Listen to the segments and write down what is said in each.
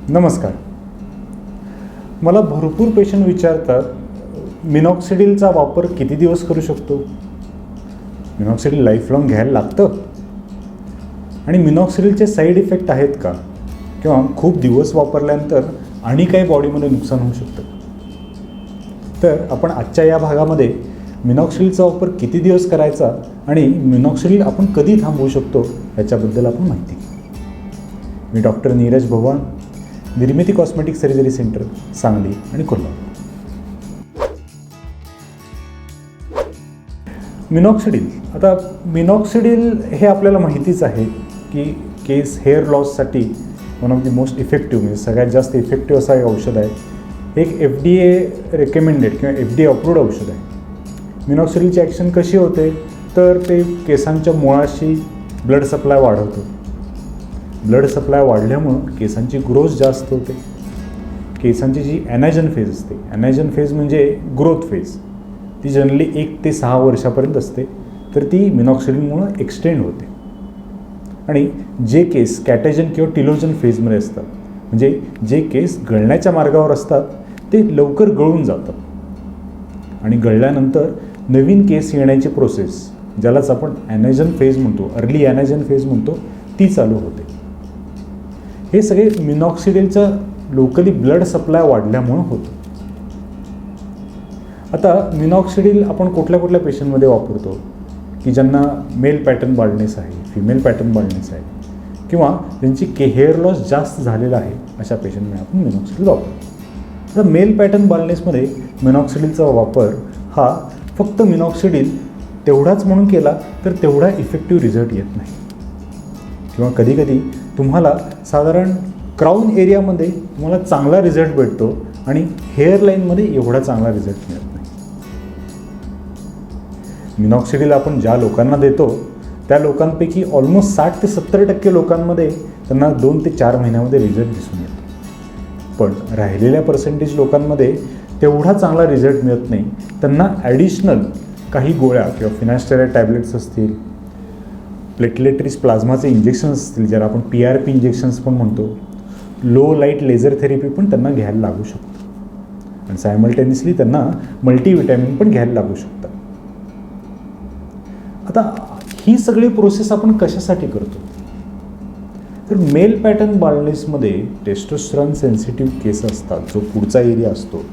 नमस्कार. मला भरपूर पेशंट विचारतात, मिनॉक्सिडिलचा वापर किती दिवस करू शकतो? मिनॉक्सिडिल लाईफलॉंग घ्यायला लागतं? आणि मिनॉक्सिडिलचे साईड इफेक्ट आहेत का? किंवा खूप दिवस वापरल्यानंतर आणि काही बॉडीमध्ये नुकसान होऊ शकतं? तर आपण आजच्या या भागामध्ये मिनॉक्सिडिलचा वापर किती दिवस करायचा आणि मिनॉक्सिडिल आपण कधी थांबवू शकतो याच्याबद्दल आपण माहिती घेऊ. मी डॉक्टर नीरज भगवान, निर्मिती कॉस्मेटिक सर्जरी सेंटर, सांगली आणि कोल्हापूर. मिनॉक्सिडिल. आता मिनॉक्सिडिल हे आपल्याला माहितीच आहे की केस हेअर लॉससाठी one of the most effective, म्हणजे सगळ्यात जास्त इफेक्टिव्ह असं एक औषध आहे. एक FDA रेकमेंडेड किंवा FDA अप्रूव्ड औषध आहे. मिनॉक्सिडिलची ॲक्शन कशी होते तर ते केसांच्या मुळाशी ब्लड सप्लाय वाढवतं. ब्लड सप्लाय वाढल्यामुळं केसांची ग्रोथ जास्त होते. केसांची जी ॲनाजन फेज असते, ॲनाजन फेज म्हणजे ग्रोथ फेज, ती जनरली 1 ते 6 वर्षापर्यंत असते, तर ती मिनॉक्सिडिलमुळं एक्सटेंड होते. आणि जे केस कॅटेजन किंवा टिलोजन फेजमध्ये असतात, म्हणजे जे केस गळण्याच्या मार्गावर असतात, ते लवकर गळून जातात आणि गळल्यानंतर नवीन केस येण्याची प्रोसेस, ज्यालाच आपण ॲनाजन फेज म्हणतो, अर्ली ॲनाजन फेज म्हणतो, ती चालू होते. हे सगळे मिनॉक्सिडिलचं लोकली ब्लड सप्लाय वाढल्यामुळं होतं. आता मिनॉक्सिडिल आपण कुठल्या कुठल्या पेशंटमध्ये वापरतो की ज्यांना मेल पॅटर्न बाल्डनेस आहे, फिमेल पॅटर्न बाल्डनेस आहे, किंवा ज्यांची हेअर लॉस जास्त झालेला आहे, अशा पेशंटमध्ये आपण मिनॉक्सिडिल वापरतो. आता मेल पॅटर्न बाल्डनेसमध्ये मिनॉक्सिडिलचा वापर हा फक्त मिनॉक्सिडिल तेवढाच म्हणून केला तर तेवढा इफेक्टिव्ह रिझल्ट येत नाही. किंवा कधीकधी तुम्हाला साधारण क्राऊन एरियामध्ये तुम्हाला चांगला रिझल्ट भेटतो आणि हेअर लाईनमध्ये एवढा चांगला रिझल्ट मिळत नाही. मिनॉक्सिडिल आपण ज्या लोकांना देतो त्या लोकांपैकी ऑलमोस्ट 60 ते 70% लोकांमध्ये त्यांना 2 ते 4 महिन्यामध्ये रिझल्ट दिसून येतो. पण राहिलेल्या पर्सेंटेज लोकांमध्ये तेवढा चांगला रिझल्ट मिळत नाही. त्यांना ॲडिशनल काही गोळ्या किंवा फिनास्टेरॉइड टॅब्लेट्स असतील, प्लेटलेटरीज प्लाझ्माचे इंजेक्शन्स असतील, ज्याला आपण PRP इंजेक्शन्स पण म्हणतो, लो लाईट लेझर थेरपी पण त्यांना घ्यायला लागू शकतं आणि सायमल्टेनियसली त्यांना मल्टीविटॅमिन पण घ्यायला लागू शकतात. आता ही सगळी प्रोसेस आपण कशासाठी करतो तर मेल पॅटर्न बाल्डनेसमध्ये टेस्टोस्टेरॉन सेन्सिटिव्ह केस असतात, जो पुढचा एरिया असतो,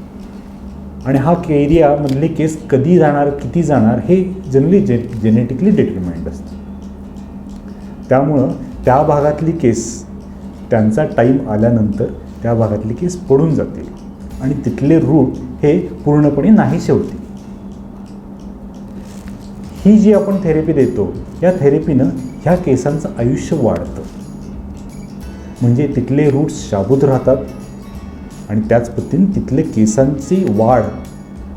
आणि हा एरियामधले केस कधी जाणार, किती जाणार, हे जनरली जेनेटिकली डिटरमाइंड असतं. त्यामुळं त्या भागातली केस त्यांचा टाईम आल्यानंतर त्या भागातली केस पडून जातील आणि तिथले रूट हे पूर्णपणे नाहीसे होतील. ही जी आपण थेरपी देतो, या थेरपीनं ह्या केसांचं आयुष्य वाढतं, म्हणजे तिथले रूट्स शाबूत राहतात आणि त्याच पद्धतीने तिथले केसांची वाढ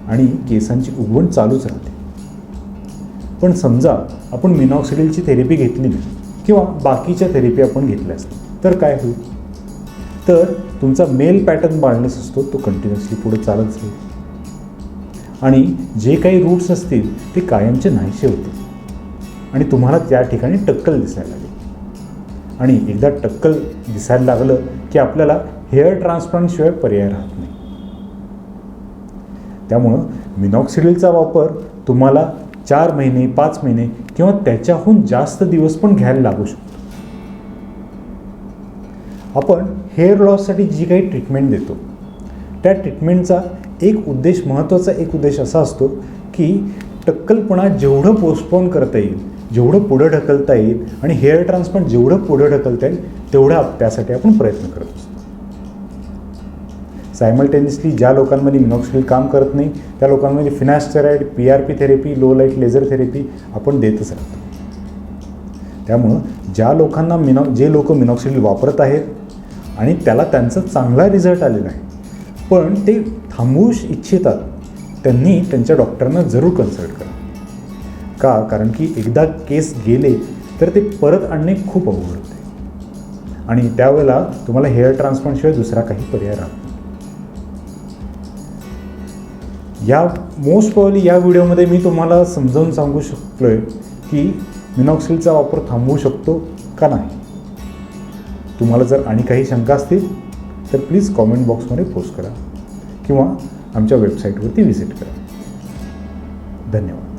आणि केसांची उगवण चालूच राहते. पण समजा आपण मिनॉक्सिडिलची थेरपी घेतली नाही किंवा बाकीच्या थेरपी आपण घेतल्या असतील तर काय होईल तर तुमचा मेल पॅटर्न बाल्डनेस असतो तो कंटिन्युअसली पुढे चालत जाईल आणि जे काही रूट्स असतील ते कायमचे नाहीसे होतील आणि तुम्हाला त्या ठिकाणी टक्कल दिसायला लागेल. आणि एकदा टक्कल दिसायला लागलं की आपल्याला हेअर ट्रान्सप्लांटशिवाय पर्याय राहत नाही. त्यामुळं मिनॉक्सिडिलचा वापर तुम्हाला 4 महिने, 5 महिने किंवा त्याच्याहून जास्त दिवस पण घ्यायला लागू शकतो. आपण हेअर लॉससाठी जी काही ट्रीटमेंट देतो त्या ट्रीटमेंटचा महत्त्वाचा एक उद्देश असा असतो की टक्कलपणा जेवढं पोस्टपोन करता येईल, जेवढं पुढं ढकलता येईल आणि हेअर ट्रान्सप्लांट जेवढं पुढं ढकलता येईल तेवढा त्यासाठी आपण प्रयत्न करत असतो. सायमल्टेनियसली ज्या लोकांमध्ये मिनॉक्सिडिल काम करत नाही त्या लोकांमध्ये फिनास्टेरॉइड, PRP therapy, low light laser therapy आपण देतच राहतो. त्यामुळं ज्या लोकांना जे लोक मिनॉक्सिडिल वापरत आहेत आणि त्याला त्यांचा चांगला रिझल्ट आलेला आहे पण ते थांबवू इच्छितात, त्यांनी त्यांच्या डॉक्टरांना जरूर कन्सल्ट करा. का? कारण की एकदा केस गेले तर ते परत आणणे खूप अवघड होते आणि त्यावेळेला तुम्हाला हेअर ट्रान्सप्लांटशिवाय दुसरा काही पर्याय राहत नाही. मोस्ट प्रॉब्ली या व्हिडिओमध्ये मी तुम्हाला समजावून सांगू शकलो आहे की मिनॉक्सिडिलचा वापर थांबवू शकतो का नाही. तुम्हाला जर आणि काही शंका असतील तर प्लीज कॉमेंट बॉक्समध्ये पोस्ट करा किंवा आमच्या वेबसाईटवरती व्हिजिट करा. धन्यवाद.